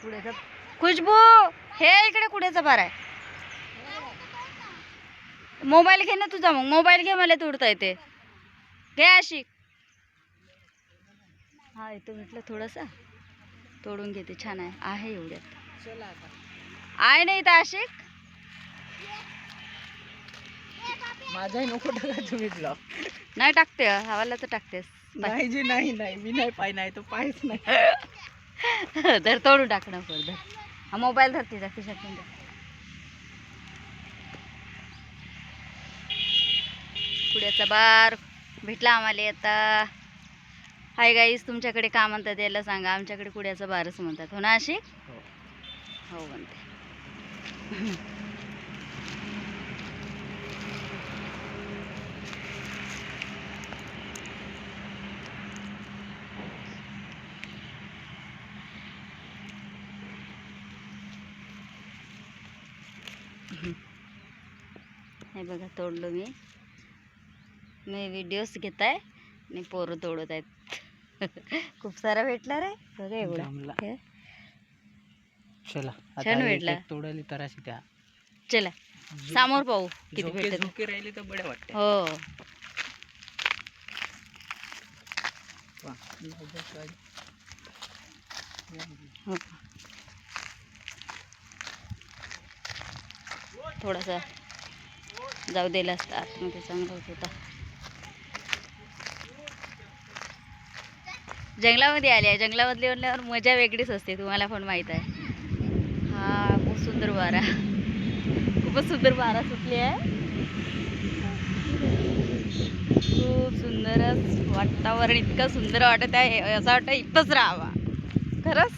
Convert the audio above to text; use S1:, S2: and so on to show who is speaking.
S1: कुड्याचा खुशबू हे इकडे कुड्याचा बार आहे. मोबाईल घे ना तुझा, मग मोबाईल घे, मला तोडता येते. घे आशिक. हा इथं म्हटलं थोडंसं तोडून घेते. छान आहे एवढ्यात आहे नाही तर आशिक.
S2: माझाही नको टाका तुम्ही ब्लॉग.
S1: नाही टाकते हवाला तर टाकतेस.
S2: नाही जी नाही नाही मी नाही पाय नाही तो पायच नाही.
S1: तर तोडून टाकणं धर. हा मोबाईल धरते जाते शकून. कुड्याचा बार भेटला आम्हाला आता. हाय गाईस, तुमच्याकडे का म्हणतात याला सांगा. आमच्याकडे कुड्याचा बारच म्हणतात. हो ना आशिक? हो म्हणते. हे बघा तोडलो मी व्हिडिओज घेत आहे आणि पोरं तोडत आहेत. खूप सारा भेटला रे बघा एवढा.
S2: चला
S1: छान भेटला.
S2: तोडली तर अशी त्या
S1: चला समोर पाहू किती भेटत.
S2: झोके राहिले तर बडे वाटते.
S1: हो थोडासा जाऊ दिला असता आतमध्ये चांगला होत होता. जंगलामध्ये आले आहे. जंगलामधली म्हणल्यावर मजा वेगळीच असते, तुम्हाला पण माहीत आहे. हा खूप सुंदर वारा, खूपच सुंदर वारा सुटली आहे. खूप सुंदरच वातावरण, इतकं सुंदर वाटत आहे असं वाटतं इथंच राहावा खरंच.